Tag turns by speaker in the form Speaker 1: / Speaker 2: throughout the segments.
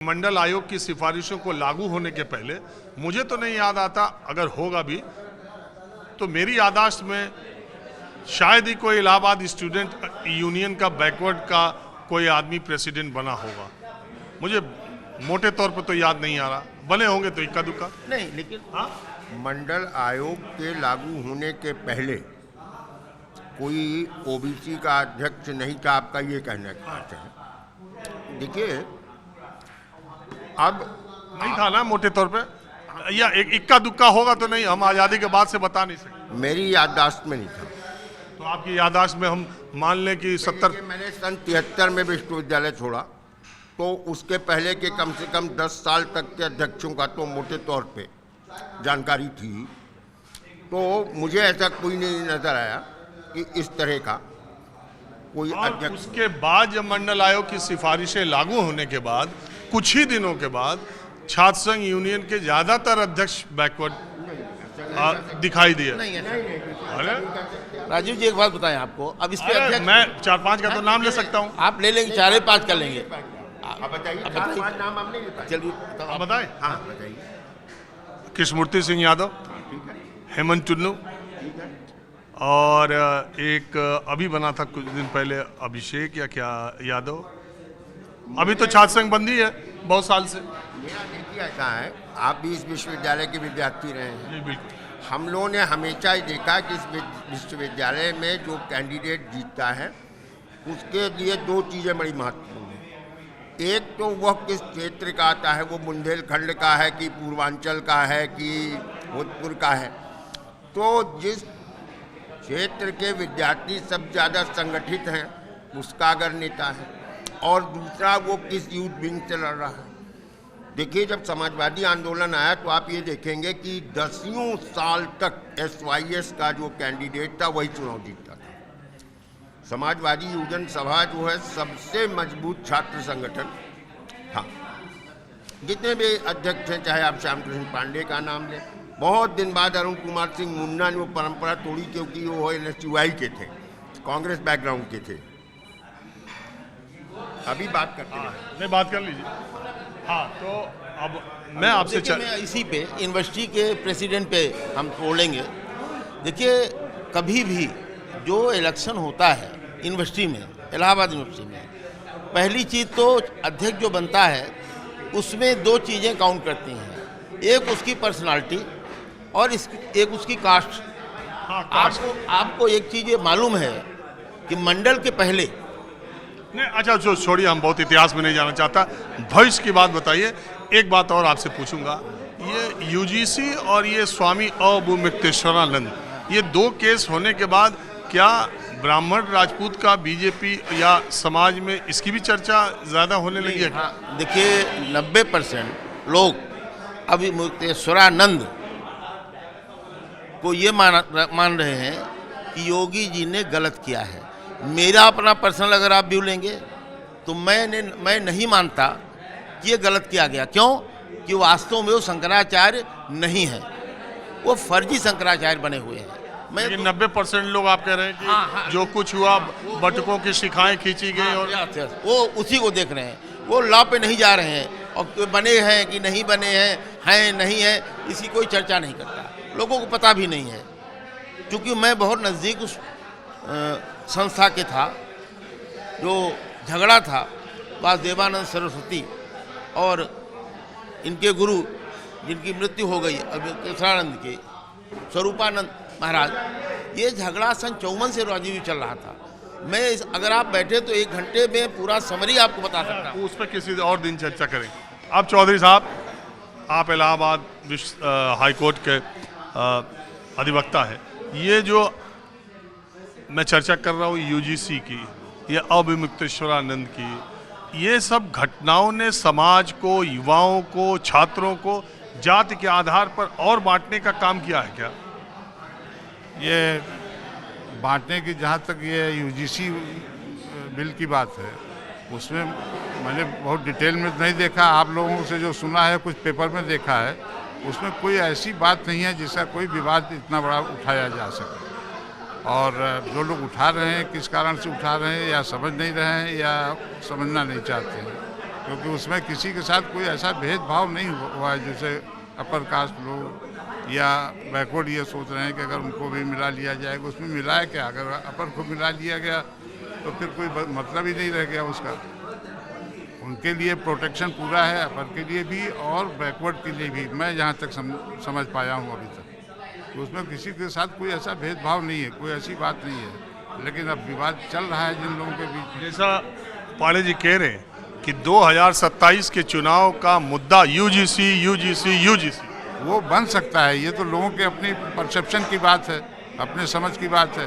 Speaker 1: मंडल आयोग की सिफारिशों को लागू होने के पहले मुझे तो नहीं याद आता, अगर होगा भी तो मेरी याददाश्त में शायद ही कोई इलाहाबाद स्टूडेंट यूनियन का बैकवर्ड का कोई आदमी प्रेसिडेंट बना होगा। मुझे मोटे तौर पर तो याद नहीं आ रहा, बने होंगे तो इक्का दुक्का
Speaker 2: नहीं, लेकिन मंडल आयोग के लागू होने के पहले कोई ओबीसी का अध्यक्ष नहीं था, आपका ये कहना है। देखिए, अब
Speaker 1: नहीं था ना मोटे तौर पे, या इक्का दुक्का होगा तो नहीं, हम आज़ादी के बाद से बता नहीं सकते।
Speaker 2: मेरी याददाश्त में नहीं था।
Speaker 1: तो आपकी याददाश्त में हम मान लें कि 70।
Speaker 2: मैंने सन 73 में विश्वविद्यालय छोड़ा, तो उसके पहले के कम से कम 10 साल तक के अध्यक्षों का तो मोटे तौर पे जानकारी थी। तो मुझे ऐसा कोई नहीं नजर आया कि इस तरह का कोई अध्यक्ष।
Speaker 1: उसके बाद जब मंडल आयोग की सिफारिशें लागू होने के बाद कुछ ही दिनों के बाद छात्र संघ यूनियन के ज्यादातर अध्यक्ष बैकवर्ड दिखाई दिए। अरे
Speaker 3: राजीव जी, एक बात बताएं आपको, अब इस पे अध्यक्ष
Speaker 1: मैं 4-5 का तो नाम ले सकता हूँ।
Speaker 3: आप ले लेंगे, 4-5 कर लेंगे।
Speaker 2: अब बताइए, नाम आप नहीं बताए।
Speaker 3: चलिए
Speaker 1: आप बताएं।
Speaker 2: हाँ बताइए।
Speaker 1: कृष्णमूर्ति सिंह यादव, हेमंत टुन्नू, और एक अभी बना था कुछ दिन पहले अभिषेक या क्या यादव। अभी तो छात्र संघ बंदी है बहुत साल से।
Speaker 2: मेरा देखिए ऐसा है, आप भी इस विश्वविद्यालय के विद्यार्थी रहे हैं।
Speaker 1: जी बिल्कुल।
Speaker 2: हम लोगों ने हमेशा ही देखा कि इस विश्वविद्यालय में जो कैंडिडेट जीतता है उसके लिए दो चीज़ें बड़ी महत्वपूर्ण हैं। एक तो वह किस क्षेत्र का आता है, वो बुंदेलखंड का है कि पूर्वांचल का है कि भोजपुर का है। तो जिस क्षेत्र के विद्यार्थी सब ज़्यादा संगठित हैं उसका अगर नेता है, और दूसरा वो किस यूथ विंग से लड़ रहा है। देखिए, जब समाजवादी आंदोलन आया तो आप ये देखेंगे कि 10 साल तक SYS का जो कैंडिडेट था वही चुनाव जीतता था। समाजवादी युवजन सभा जो है सबसे मजबूत छात्र संगठन था। जितने भी अध्यक्ष हैं, चाहे आप श्याम कृष्ण पांडे का नाम लें, बहुत दिन बाद अरुण कुमार सिंह मुन्ना ने वो परंपरा तोड़ी, क्योंकि वो NSUI के थे, कांग्रेस बैकग्राउंड के थे। अभी बात करते हैं।
Speaker 1: नहीं, बात कर लीजिए। हाँ, तो अब मैं आपसे
Speaker 3: मैं इसी पे यूनिवर्सिटी के प्रेसिडेंट पे हम बोलेंगे। देखिए, कभी भी जो इलेक्शन होता है यूनिवर्सिटी में, इलाहाबाद यूनिवर्सिटी में, पहली चीज़ तो अध्यक्ष जो बनता है उसमें दो चीज़ें काउंट करती हैं। एक उसकी पर्सनालिटी और एक उसकी कास्ट।
Speaker 1: हाँ,
Speaker 3: आपको एक चीज़ ये मालूम है कि मंडल के पहले
Speaker 1: नहीं, अच्छा जो छोड़िए, हम बहुत इतिहास में नहीं जाना चाहता, भविष्य की बात बताइए। एक बात और आपसे पूछूंगा, ये UGC और ये स्वामी अवधूतमेश्वरानंद, ये दो केस होने के बाद क्या ब्राह्मण राजपूत का बीजेपी या समाज में इसकी भी चर्चा ज़्यादा होने लगी है?
Speaker 3: हाँ, देखिए 90% लोग अवधूतमेश्वरानंद को ये मान रहे हैं कि योगी जी ने गलत किया है। मेरा अपना पर्सनल अगर आप व्यू लेंगे तो मैं नहीं मानता कि ये गलत किया गया। क्यों? कि वास्तव में वो शंकराचार्य नहीं है, वो फर्जी शंकराचार्य बने हुए हैं।
Speaker 1: लेकिन 90% लोग आप कह रहे हैं कि जो कुछ हुआ, बटुकों की शिखाएं खींची गई, और
Speaker 3: वो उसी को देख रहे हैं। वो लॉ पे नहीं जा रहे हैं, और बने हैं कि नहीं बने हैं नहीं है, इसकी कोई चर्चा नहीं करता। लोगों को पता भी नहीं है, क्योंकि मैं बहुत नज़दीक उस संस्था के था। जो झगड़ा था वासुदेवानंद सरस्वती और इनके गुरु जिनकी मृत्यु हो गई अवधूतमेश्वरानंद के, स्वरूपानंद महाराज, ये झगड़ा सन 54 से राजीव चल रहा था। मैं अगर आप बैठे तो 1 घंटे में पूरा समरी आपको बता सकता हूँ।
Speaker 1: उस पर किसी और दिन चर्चा करेंगे। अब चौधरी साहब, आप इलाहाबाद हाई कोर्ट के अधिवक्ता है। ये जो मैं चर्चा कर रहा हूँ UGC की या अवधूतमेश्वरानंद की, ये सब घटनाओं ने समाज को, युवाओं को, छात्रों को जाति के आधार पर और बांटने का काम किया है क्या?
Speaker 4: ये बांटने की, जहाँ तक ये UGC बिल की बात है, उसमें मैंने बहुत डिटेल में नहीं देखा। आप लोगों से जो सुना है, कुछ पेपर में देखा है, उसमें कोई ऐसी बात नहीं है जिसका कोई विवाद इतना बड़ा उठाया जा सके। और जो लोग उठा रहे हैं किस कारण से उठा रहे हैं, या समझ नहीं रहे हैं या समझना नहीं चाहते हैं। क्योंकि उसमें किसी के साथ कोई ऐसा भेदभाव नहीं हुआ है जैसे अपर कास्ट लोग या बैकवर्ड ये सोच रहे हैं कि अगर उनको भी मिला लिया जाएगा। उसमें मिला है क्या? अगर अपर को मिला लिया गया तो फिर कोई मतलब ही नहीं रह गया उसका। उनके लिए प्रोटेक्शन पूरा है, अपर के लिए भी और बैकवर्ड के लिए भी, मैं जहाँ तक समझ पाया हूँ अभी तक। तो उसमें किसी के साथ कोई ऐसा भेदभाव नहीं है, कोई ऐसी बात नहीं है। लेकिन अब विवाद चल रहा है जिन लोगों के बीच।
Speaker 1: जैसा पांडे जी कह रहे हैं कि 2027 के चुनाव का मुद्दा यूजीसी
Speaker 4: वो बन सकता है। ये तो लोगों के अपनी परसेप्शन की बात है, अपने समझ की बात है।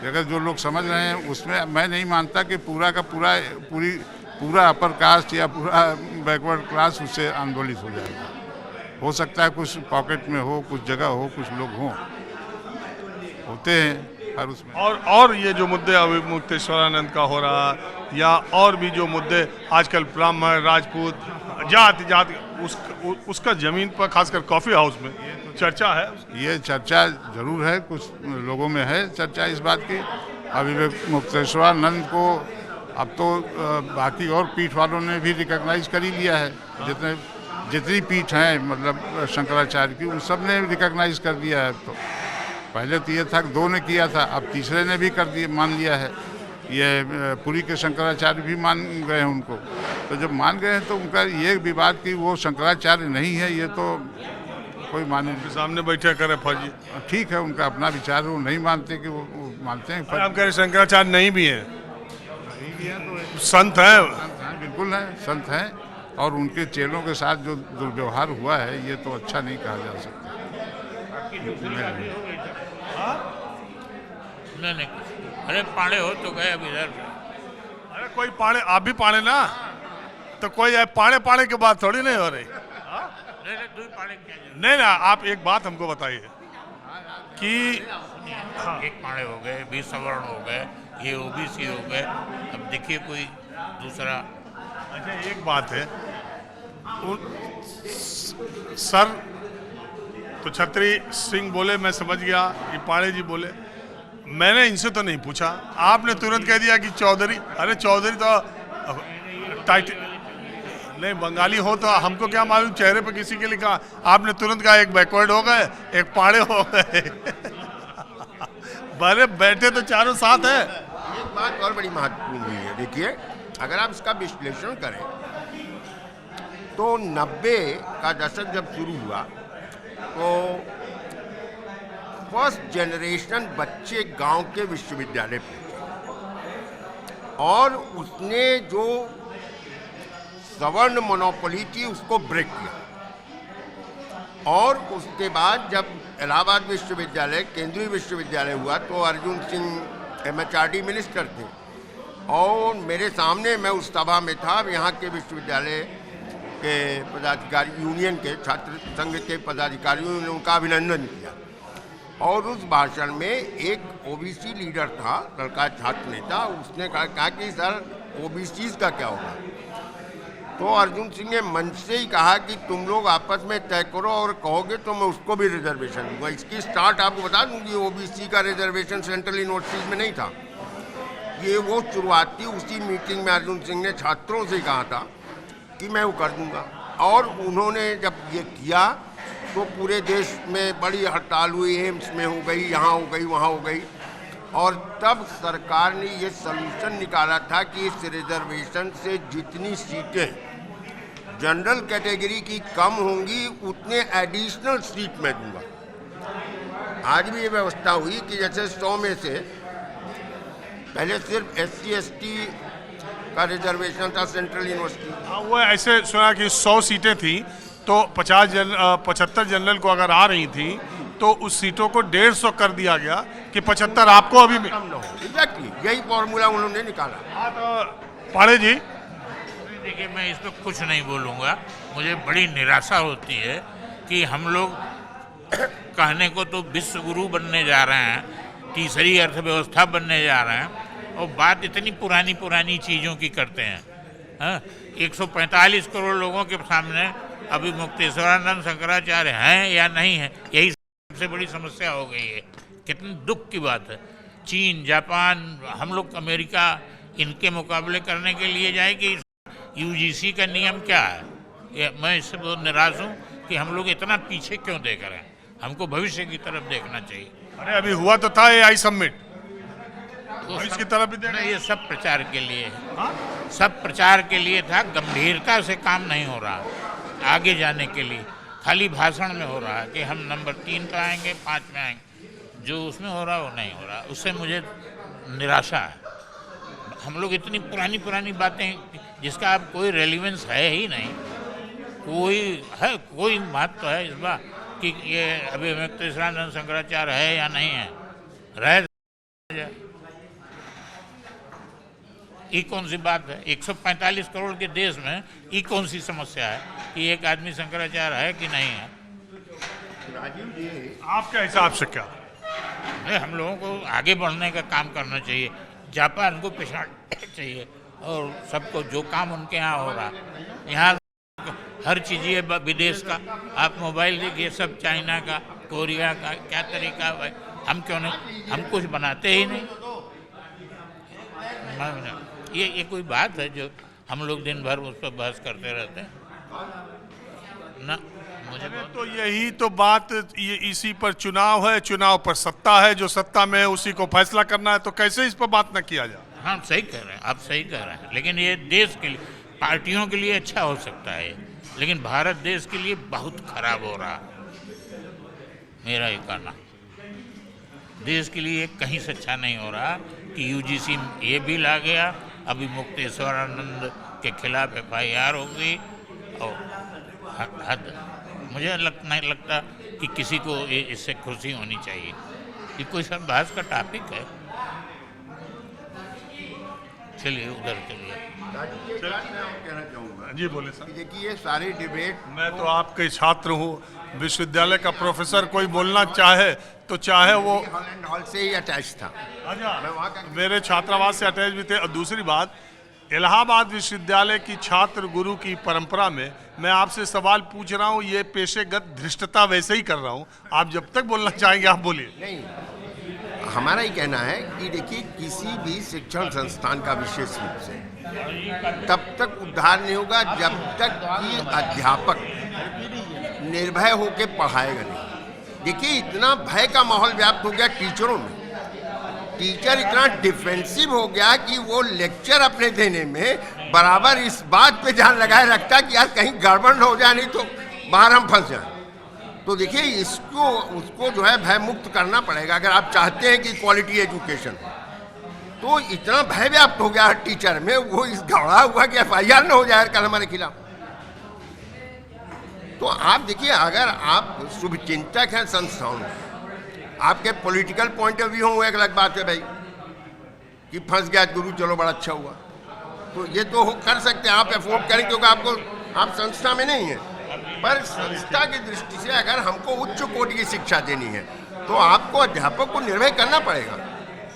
Speaker 4: अगर जो लोग समझ रहे हैं उसमें मैं नहीं मानता कि पूरा अपर कास्ट या पूरा बैकवर्ड क्लास उससे आंदोलित हो जाएगा। हो सकता है कुछ पॉकेट में हो, कुछ जगह हो, कुछ लोग हों, होते हैं हर उसमें।
Speaker 1: और ये जो मुद्दे अभी मुक्तेश्वरानंद का हो रहा या और भी जो मुद्दे आजकल ब्राह्मण राजपूत जाति उसका जमीन पर खासकर कॉफी हाउस में चर्चा है।
Speaker 4: ये चर्चा जरूर है, कुछ लोगों में है चर्चा इस बात की। अभी मुक्तेश्वरानंद को अब तो बाकी और पीठ वालों ने भी रिकॉग्नाइज कर ही लिया है। जितनी पीठ हैं मतलब शंकराचार्य की, उन सब ने रिकॉग्नाइज कर दिया है। तो पहले तो ये था कि 2 ने किया था, अब तीसरे ने भी मान लिया है। ये पुरी के शंकराचार्य भी मान गए हैं उनको। तो जब मान गए हैं तो उनका ये विवाद कि वो शंकराचार्य नहीं है, ये तो कोई माने नहीं।
Speaker 1: सामने बैठे करे फर्जी,
Speaker 4: ठीक है, उनका अपना विचार है, वो नहीं मानते कि वो मानते हैं।
Speaker 1: आप कह रहे शंकराचार्य नहीं भी है,
Speaker 4: तो
Speaker 1: संत है,
Speaker 4: बिल्कुल है, संत हैं। और उनके चेलों के साथ जो दुर्व्यवहार हुआ है ये तो अच्छा नहीं कहा जा सकता।
Speaker 5: नहीं, अरे पाड़े हो तो गए अब इधर।
Speaker 1: अरे कोई पाड़े, आप भी पाड़े ना, तो कोई पाड़े के बात थोड़ी नहीं हो रही। नहीं ना, आप एक बात हमको बताइए कि
Speaker 5: एक पाड़े हो गए, 20 सवर्ण हो गए, ये ओबीसी हो गए, अब देखिए कोई दूसरा।
Speaker 1: अच्छा एक बात है, सर तो छत्री सिंह बोले, मैं समझ गया कि पाड़े जी बोले, मैंने इनसे तो नहीं पूछा, आपने तुरंत कह दिया कि चौधरी। अरे चौधरी तो टाइटल नहीं, बंगाली हो तो हमको क्या मालूम चेहरे पे किसी के लिखा। आपने तुरंत कहा एक बैकवर्ड हो गए, एक पाड़े हो गए। बड़े बैठे तो चारों साथ है।
Speaker 2: एक बात और बड़ी महत्वपूर्ण हुई है, देखिए अगर आप इसका विश्लेषण करें तो 90 का दशक जब शुरू हुआ तो फर्स्ट जनरेशन बच्चे गांव के विश्वविद्यालय पहुंचे और उसने जो सवर्ण मोनोपोली थी उसको ब्रेक किया। और उसके बाद जब इलाहाबाद विश्वविद्यालय केंद्रीय विश्वविद्यालय हुआ तो अर्जुन सिंह MHRD मिनिस्टर थे और मेरे सामने, मैं उस सभा में था, यहाँ के विश्वविद्यालय के पदाधिकारी, यूनियन के छात्र संघ के पदाधिकारियों ने उनका अभिनंदन किया। और उस भाषण में एक ओबीसी लीडर था, लड़का छात्र नेता, उसने कहा कि सर ओबीसीज का क्या होगा। तो अर्जुन सिंह ने मंच से ही कहा कि तुम लोग आपस में तय करो और कहोगे तो मैं उसको भी रिजर्वेशन दूंगा। इसकी स्टार्ट आपको बता दूं कि ओबीसी का रिजर्वेशन सेंट्रल यूनिवर्सिटीज में नहीं था। ये वो शुरुआती उसी मीटिंग में अर्जुन सिंह ने छात्रों से कहा था कि मैं वो कर दूंगा। और उन्होंने जब ये किया तो पूरे देश में बड़ी हड़ताल हुई, एम्स में हो गई, यहाँ हो गई, वहाँ हो गई। और तब सरकार ने ये सलूशन निकाला था कि इस रिजर्वेशन से जितनी सीटें जनरल कैटेगरी की कम होंगी उतने एडिशनल सीट मैं दूंगा। आज भी ये व्यवस्था हुई कि जैसे 100 में से पहले सिर्फ SC ST का रिजर्वेशन था सेंट्रल यूनिवर्सिटी।
Speaker 1: वो ऐसे सुना कि 100 सीटें थी तो 75 जनरल को अगर आ रही थी तो उस सीटों को 150 कर दिया गया कि 75 आपको अभी
Speaker 2: कम न हो। एग्जैक्टली यही फॉर्मूला उन्होंने निकाला।
Speaker 1: तो पाड़े जी
Speaker 5: देखिए, मैं इस पर कुछ नहीं बोलूँगा। मुझे बड़ी निराशा होती है कि हम लोग कहने को तो विश्व गुरु बनने जा रहे हैं, तीसरी अर्थव्यवस्था बनने जा रहे हैं, और बात इतनी पुरानी चीज़ों की करते हैं। हाँ, 145 करोड़ लोगों के सामने अभी मुक्तेश्वरानंद शंकराचार्य हैं या नहीं हैं, यही सबसे बड़ी समस्या हो गई है। कितनी दुख की बात है। चीन, जापान, हम लोग अमेरिका, इनके मुकाबले करने के लिए जाए कि यूजीसी का नियम क्या है? मैं इससे बहुत निराश हूँ कि हम लोग इतना पीछे क्यों देख रहे हैं। हमको भविष्य की तरफ देखना चाहिए।
Speaker 1: अरे अभी हुआ तो था AI समिट,
Speaker 5: तो
Speaker 1: इसकी तरफ भी देखना।
Speaker 5: नहीं, ये सब प्रचार के लिए है, सब प्रचार के लिए था। गंभीरता से काम नहीं हो रहा आगे जाने के लिए, खाली भाषण में हो रहा है कि हम नंबर 3 पे आएंगे, 5 में आएंगे। जो उसमें हो रहा है वो नहीं हो रहा, उससे मुझे निराशा है। हम लोग इतनी पुरानी पुरानी बातें जिसका अब कोई रेलिवेंस है ही नहीं, कोई महत्व है इस बात कि ये अभिव्यक्त ईश्वरानंद शंकराचार्य है या नहीं है, रह जाए। ये कौन सी बात है? 145 करोड़ के देश में ये कौन सी समस्या है कि एक आदमी शंकराचार्य है कि नहीं है?
Speaker 2: राजीव जी,
Speaker 1: आपके हिसाब से क्या?
Speaker 5: नहीं, हम लोगों को आगे बढ़ने का काम करना चाहिए, जापान को पिछाड़ना चाहिए और सबको जो काम उनके यहाँ हो रहा, यहाँ हर चीज़ ये विदेश का, आप मोबाइल देखिए, सब चाइना का, कोरिया का, क्या तरीका है। हम क्यों नहीं, हम कुछ बनाते ही नहीं। ये कोई बात है जो हम लोग दिन भर उस पर बहस करते रहते हैं ना? मुझे
Speaker 1: तो यही तो बात, ये इसी पर चुनाव है, चुनाव पर सत्ता है, जो सत्ता में है उसी को फैसला करना है, तो कैसे इस पर बात न किया जाए?
Speaker 5: हाँ, सही कह रहे हैं आप, सही कह रहे हैं। लेकिन ये देश के लिए, पार्टियों के लिए अच्छा हो सकता है, लेकिन भारत देश के लिए बहुत खराब हो रहा है। मेरा ये कहना, देश के लिए कहीं से अच्छा नहीं हो रहा कि यूजीसी ये बिल आ गया, अभी मुक्तेश्वरानंद के खिलाफ FIR हो गई और हद। मुझे नहीं लगता कि किसी को इससे खुशी होनी चाहिए। ये कोई सब बहस का टॉपिक है। चलिए उधर चलिए।
Speaker 2: कहना चाहूँगा
Speaker 1: जी बोले सर।
Speaker 2: देखिए, ये सारी डिबेट,
Speaker 1: मैं तो आपके छात्र हूँ, विश्वविद्यालय का प्रोफेसर कोई बोलना चाहे तो चाहे वो
Speaker 2: हॉलैंड हॉल से ही अटैच था। मैं वहाँ का
Speaker 1: मेरे छात्रावास से अटैच भी थे। और दूसरी बात, इलाहाबाद विश्वविद्यालय की छात्र गुरु की परंपरा में मैं आपसे सवाल पूछ रहा हूँ, ये पेशेगत धृष्टता वैसे ही कर रहा हूँ। आप जब तक बोलना चाहेंगे आप बोलिए।
Speaker 2: नहीं, हमारा ही कहना है कि देखिए, किसी भी शिक्षण संस्थान का विशेष रूप से तब तक उद्धार नहीं होगा जब तक कि अध्यापक निर्भय होकर पढ़ाएगा नहीं। देखिए, इतना भय का माहौल व्याप्त हो गया टीचरों में, टीचर इतना डिफेंसिव हो गया कि वो लेक्चर अपने देने में बराबर इस बात पे ध्यान लगाए रखता कि यार कहीं गड़बड़ हो जाए, नहीं तो बाहर हम फंस जाए। तो देखिए, इसको उसको जो है भय मुक्त करना पड़ेगा अगर आप चाहते हैं कि क्वालिटी एजुकेशन। तो इतना भय व्याप्त हो गया हर टीचर में, वो इस घबरा हुआ कि FIR न हो जाए कल हमारे खिलाफ। तो आप देखिए, अगर आप शुभचिंतक हैं संस्थाओं में, आपके पॉलिटिकल पॉइंट ऑफ व्यू हो, एक अलग बात है भाई कि फंस गया गुरु, चलो बड़ा अच्छा हुआ, तो ये तो कर सकते हैं, आप अफोर्ड करें क्योंकि आपको, आप संस्था में नहीं है। पर संस्था की दृष्टि से अगर हमको उच्च कोटि की शिक्षा देनी है तो आपको अध्यापक को निर्भय करना पड़ेगा।